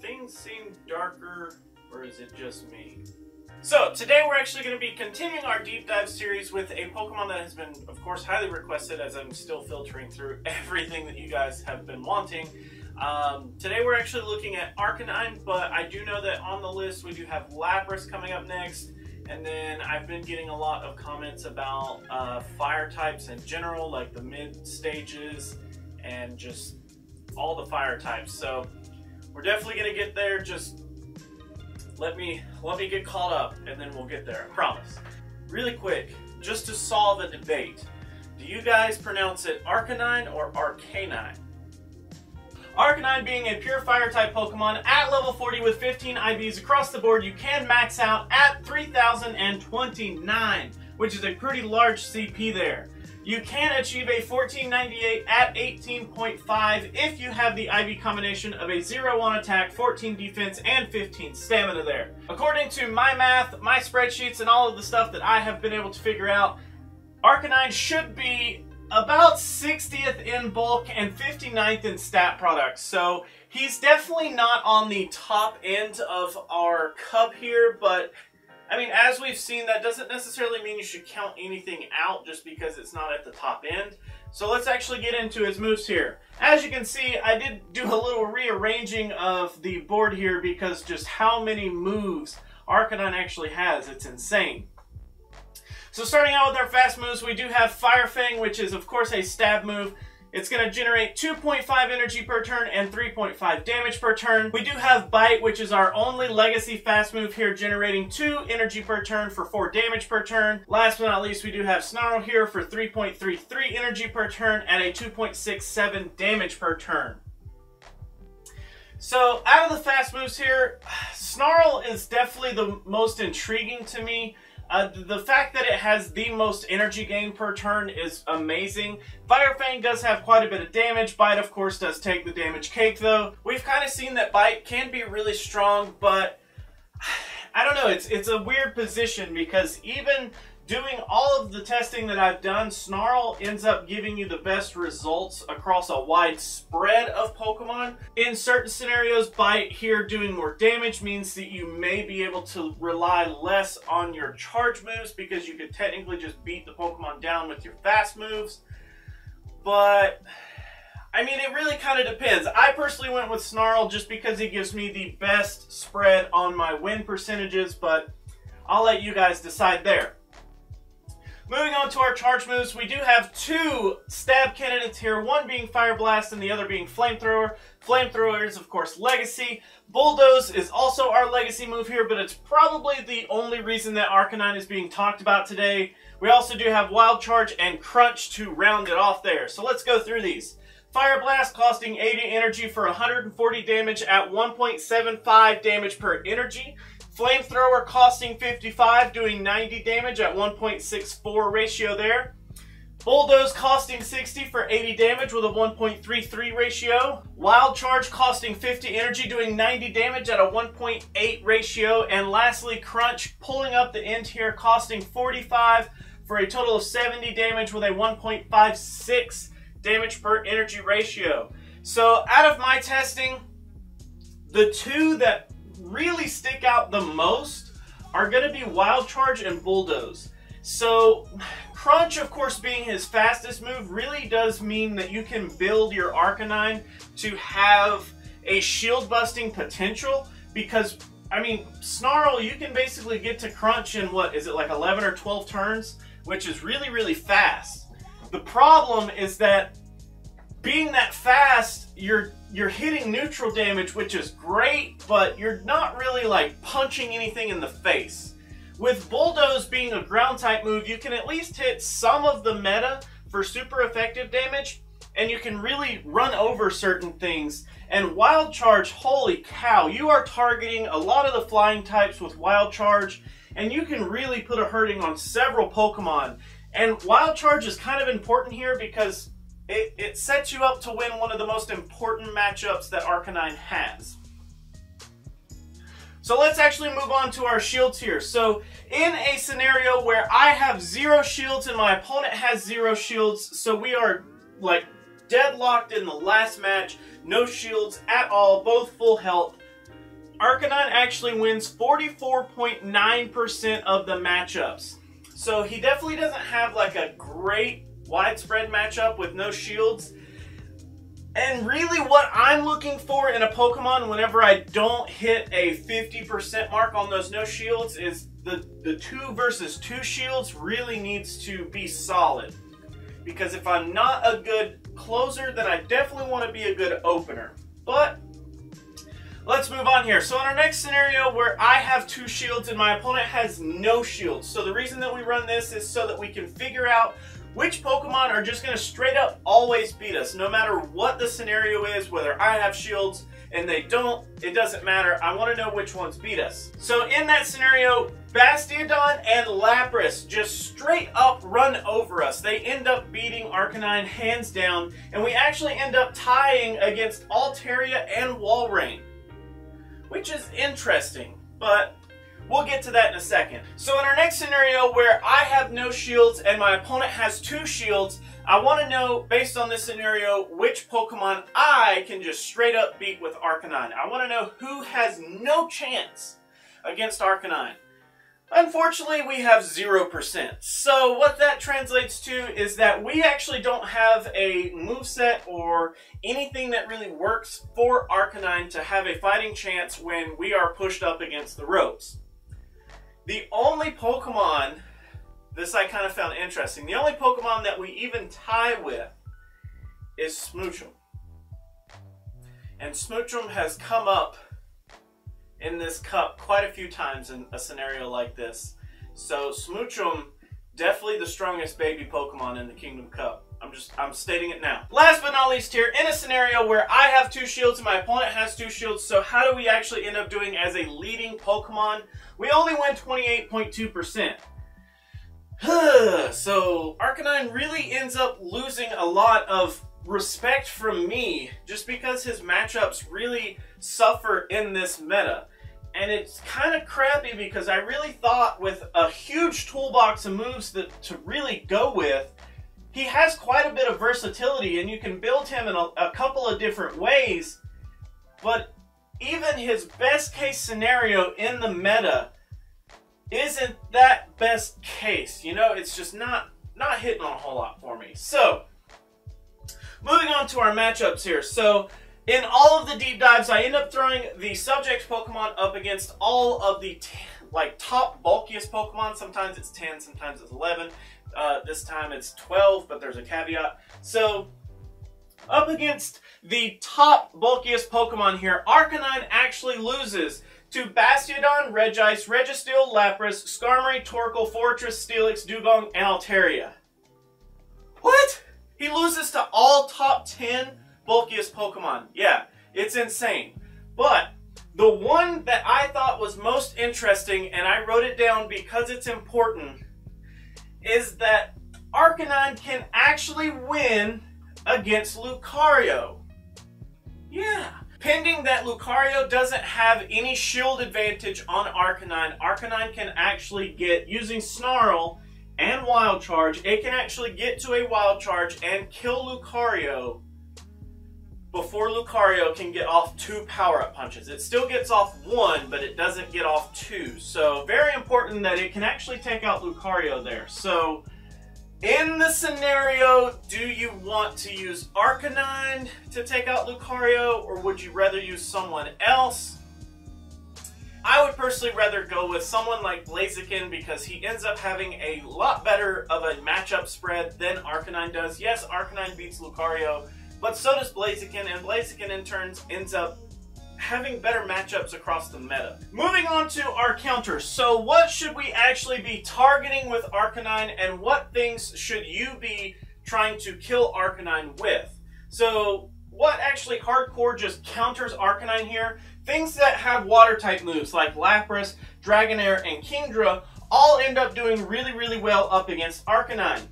things seem darker, or is it just me? So, today we're actually going to be continuing our deep dive series with a Pokemon that has been, of course, highly requested, as I'm still filtering through everything that you guys have been wanting. Today we're actually looking at Arcanine, but I do know that on the list we do have Lapras coming up next, and then I've been getting a lot of comments about fire types in general, like the mid stages and just all the fire types. So we're definitely going to get there. Just let me get caught up and then we'll get there, I promise. Really quick, just to solve a debate, do you guys pronounce it Arcanine or Arcanine? Arcanine being a pure fire type Pokemon at level 40 with 15 IVs across the board, you can max out at 3029, which is a pretty large CP there. You can achieve a 1498 at 18.5 if you have the IV combination of a 0 on attack, 14 defense, and 15 stamina there. According to my math, my spreadsheets, and all of the stuff that I have been able to figure out, Arcanine should be about 60th in bulk and 59th in stat products. So he's definitely not on the top end of our cup here, but I mean, as we've seen, that doesn't necessarily mean you should count anything out just because it's not at the top end. So let's actually get into his moves here. As you can see, I did do a little rearranging of the board here because just how many moves Arcanine actually has, it's insane. So starting out with our fast moves, we do have Fire Fang, which is of course a stab move. It's going to generate 2.5 energy per turn and 3.5 damage per turn. We do have Bite, which is our only legacy fast move here, generating 2 energy per turn for 4 damage per turn. Last but not least, we do have Snarl here for 3.33 energy per turn at a 2.67 damage per turn. So out of the fast moves here, Snarl is definitely the most intriguing to me. The fact that it has the most energy gain per turn is amazing. Fire Fang does have quite a bit of damage. Bite, of course, does take the damage cake, though. We've kind of seen that Bite can be really strong, but I don't know. It's a weird position because even doing all of the testing that I've done, Snarl ends up giving you the best results across a wide spread of Pokemon. In certain scenarios, Bite here doing more damage means that you may be able to rely less on your charge moves because you could technically just beat the Pokemon down with your fast moves. But I mean, it really kind of depends. I personally went with Snarl just because he gives me the best spread on my win percentages, but I'll let you guys decide there. Moving on to our charge moves, we do have 2 stab candidates here, one being Fire Blast and the other being Flamethrower. Flamethrower is, of course, Legacy. Bulldoze is also our Legacy move here, but it's probably the only reason that Arcanine is being talked about today. We also do have Wild Charge and Crunch to round it off there. So let's go through these. Fire Blast costing 80 energy for 140 damage at 1.75 damage per energy. Flamethrower costing 55, doing 90 damage at 1.64 ratio there. Bulldoze costing 60 for 80 damage with a 1.33 ratio. Wild Charge costing 50 energy, doing 90 damage at a 1.8 ratio. And lastly, Crunch pulling up the end here, costing 45 for a total of 70 damage with a 1.56 damage per energy ratio. So out of my testing, the 2 that really stick out the most are going to be Wild Charge and Bulldoze. So Crunch, of course, being his fastest move, really does mean that you can build your Arcanine to have a shield busting potential because, I mean, Snarl, you can basically get to Crunch in, what, is it like 11 or 12 turns, which is really, really fast. The problem is that being that fast, you're hitting neutral damage, which is great, but you're not really like punching anything in the face. With Bulldoze being a ground type move, you can at least hit some of the meta for super effective damage, and you can really run over certain things. And Wild Charge, holy cow, you are targeting a lot of the flying types with Wild Charge, and you can really put a hurting on several Pokemon. And Wild Charge is kind of important here because it sets you up to win one of the most important matchups that Arcanine has. So let's actually move on to our shields here. So in a scenario where I have 0 shields and my opponent has 0 shields, so we are like deadlocked in the last match, no shields at all, both full health. Arcanine actually wins 44.9% of the matchups. So he definitely doesn't have like a great widespread matchup with no shields. And really what I'm looking for in a Pokemon whenever I don't hit a 50% mark on those no shields is the 2 versus 2 shields really needs to be solid. Because if I'm not a good closer, then I definitely want to be a good opener. But let's move on here. So in our next scenario where I have 2 shields and my opponent has no shields. So the reason that we run this is so that we can figure out which Pokemon are just going to straight up always beat us. No matter what the scenario is, whether I have shields and they don't, it doesn't matter. I want to know which ones beat us. So in that scenario, Bastiodon and Lapras just straight up run over us. They end up beating Arcanine hands down, and we actually end up tying against Altaria and Walrein, which is interesting, but we'll get to that in a second. So in our next scenario where I have no shields and my opponent has 2 shields, I want to know, based on this scenario, which Pokemon I can just straight up beat with Arcanine. I want to know who has no chance against Arcanine. Unfortunately, we have 0%. So what that translates to is that we actually don't have a moveset or anything that really works for Arcanine to have a fighting chance when we are pushed up against the ropes. The only Pokemon, this I kind of found interesting, the only Pokemon that we even tie with is Smoochum. And Smoochum has come up in this cup quite a few times in a scenario like this. So Smoochum, definitely the strongest baby Pokemon in the Kingdom Cup. I'm stating it now. Last but not least here, in a scenario where I have 2 shields and my opponent has 2 shields, so how do we actually end up doing as a leading Pokemon? We only win 28.2%. So Arcanine really ends up losing a lot of respect from me just because his matchups really suffer in this meta. And it's kind of crappy because I really thought with a huge toolbox of moves to really go with, he has quite a bit of versatility and you can build him in a couple of different ways. But even his best case scenario in the meta isn't that best case. You know, it's just not hitting on a whole lot for me. So, moving on to our matchups here. So, in all of the deep dives, I end up throwing the subject Pokemon up against all of the top bulkiest Pokemon. Sometimes it's 10, sometimes it's 11. This time it's 12, but there's a caveat. So, up against the top bulkiest Pokemon here, Arcanine actually loses to Bastiodon, Regice, Registeel, Lapras, Skarmory, Torkoal, Fortress, Steelix, Dugong, and Altaria. What? He loses to all top 10 bulkiest Pokemon. Yeah, it's insane. But the one that I thought was most interesting, and I wrote it down because it's important, is that Arcanine can actually win against Lucario. Yeah. Pending that Lucario doesn't have any shield advantage on Arcanine, Arcanine can actually get, using Snarl and Wild Charge, it can actually get to a Wild Charge and kill Lucario before Lucario can get off 2 power-up punches. It still gets off 1, but it doesn't get off 2. So very important that it can actually take out Lucario there. So in the scenario, do you want to use Arcanine to take out Lucario, or would you rather use someone else? I would personally rather go with someone like Blaziken because he ends up having a lot better of a matchup spread than Arcanine does. Yes, Arcanine beats Lucario, but so does Blaziken, and Blaziken in turn ends up having better matchups across the meta. Moving on to our counters. So what should we actually be targeting with Arcanine, and what things should you be trying to kill Arcanine with? So what actually hardcore just counters Arcanine here? Things that have water type moves like Lapras, Dragonair, and Kingdra all end up doing really, really well up against Arcanine.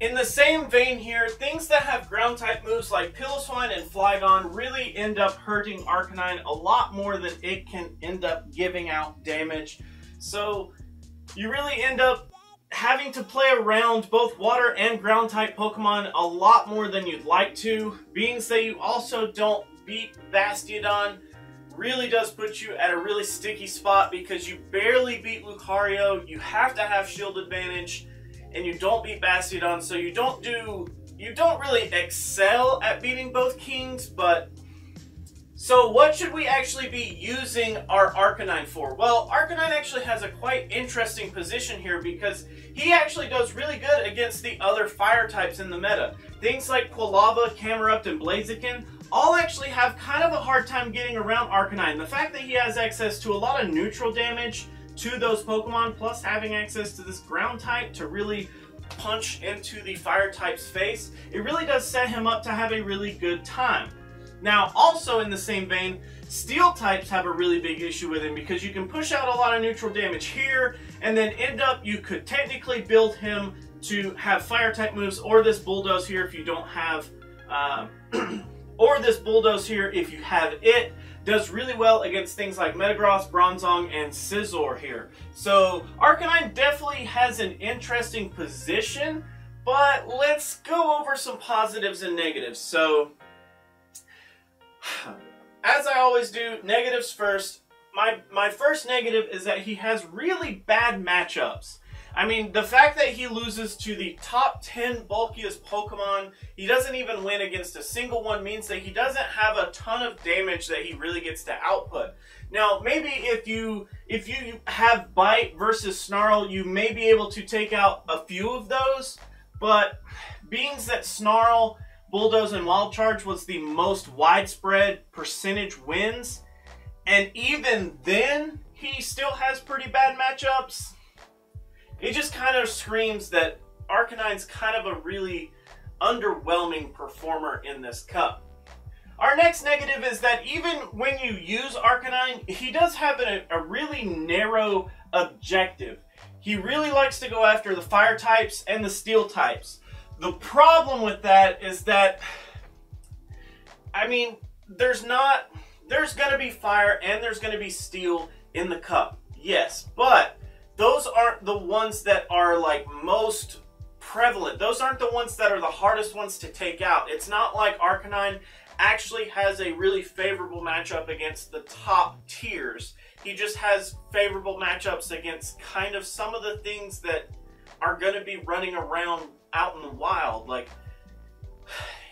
In the same vein here, things that have ground type moves like Piloswine and Flygon really end up hurting Arcanine a lot more than it can end up giving out damage. So you really end up having to play around both water and ground type Pokemon a lot more than you'd like to. Being that you also don't beat Bastiodon really does put you at a really sticky spot because you barely beat Lucario, you have to have shield advantage, and you don't beat Bastiodon, so you don't really excel at beating both Kings, but... So what should we actually be using our Arcanine for? Well, Arcanine actually has a quite interesting position here because he actually does really good against the other fire types in the meta. Things like Quilava, Camerupt, and Blaziken all actually have kind of a hard time getting around Arcanine. The fact that he has access to a lot of neutral damage to those Pokemon, plus having access to this ground type to really punch into the fire type's face, it really does set him up to have a really good time. Now, also in the same vein, steel types have a really big issue with him because you can push out a lot of neutral damage here, and then end up, you could technically build him to have fire type moves, or this bulldoze here if you don't have, or this bulldoze here if you have it, does really well against things like Metagross, Bronzong, and Scizor here. So Arcanine definitely has an interesting position, but let's go over some positives and negatives. So, as I always do, negatives first. My first negative is that he has really bad matchups. I mean, the fact that he loses to the top 10 bulkiest Pokemon, he doesn't even win against a single one, means that he doesn't have a ton of damage that he really gets to output. Now, maybe if you have Bite versus Snarl, you may be able to take out a few of those, but being that Snarl, Bulldoze, and Wild Charge was the most widespread percentage wins, and even then, he still has pretty bad matchups. It just kind of screams that Arcanine's kind of a really underwhelming performer in this cup. Our next negative is that even when you use Arcanine, he does have a really narrow objective. He really likes to go after the fire types and the steel types. The problem with that is that, I mean, there's going to be fire and there's going to be steel in the cup. Yes, but those aren't the ones that are like most prevalent. Those aren't the ones that are the hardest ones to take out. It's not like Arcanine actually has a really favorable matchup against the top tiers. He just has favorable matchups against kind of some of the things that are going to be running around out in the wild. Like,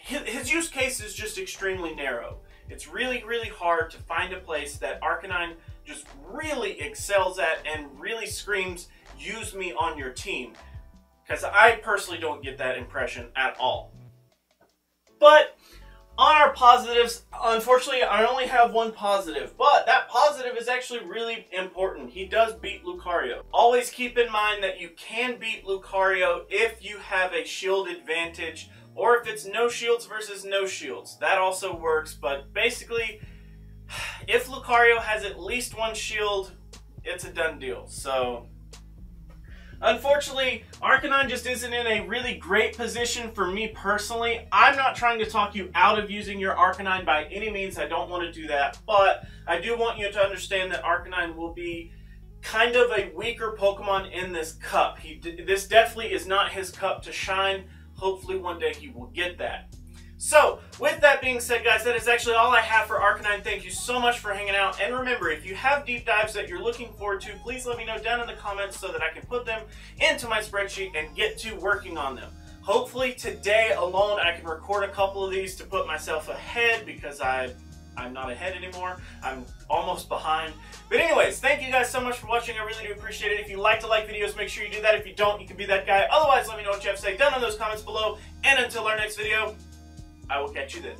his use case is just extremely narrow. It's really, really hard to find a place that Arcanine just really excels at and really screams, use me on your team. Because I personally don't get that impression at all. But on our positives, unfortunately, I only have one positive. But that positive is actually really important. He does beat Lucario. Always keep in mind that you can beat Lucario if you have a shield advantage, or if it's no shields versus no shields. That also works, but basically, if Lucario has at least one shield, it's a done deal. So, unfortunately, Arcanine just isn't in a really great position for me personally. I'm not trying to talk you out of using your Arcanine by any means. I don't want to do that, but I do want you to understand that Arcanine will be kind of a weaker Pokemon in this cup. This definitely is not his cup to shine. Hopefully one day he will get that. So, with that being said, guys, that is actually all I have for Arcanine. Thank you so much for hanging out. And remember, if you have deep dives that you're looking forward to, please let me know down in the comments so that I can put them into my spreadsheet and get to working on them. Hopefully today alone I can record a couple of these to put myself ahead, because I'm not ahead anymore. I'm almost behind. But anyways, thank you guys so much for watching. I really do appreciate it. If you like to like videos, make sure you do that. If you don't, you can be that guy. Otherwise, let me know what you have to say down in those comments below. And until our next video, I will catch you then.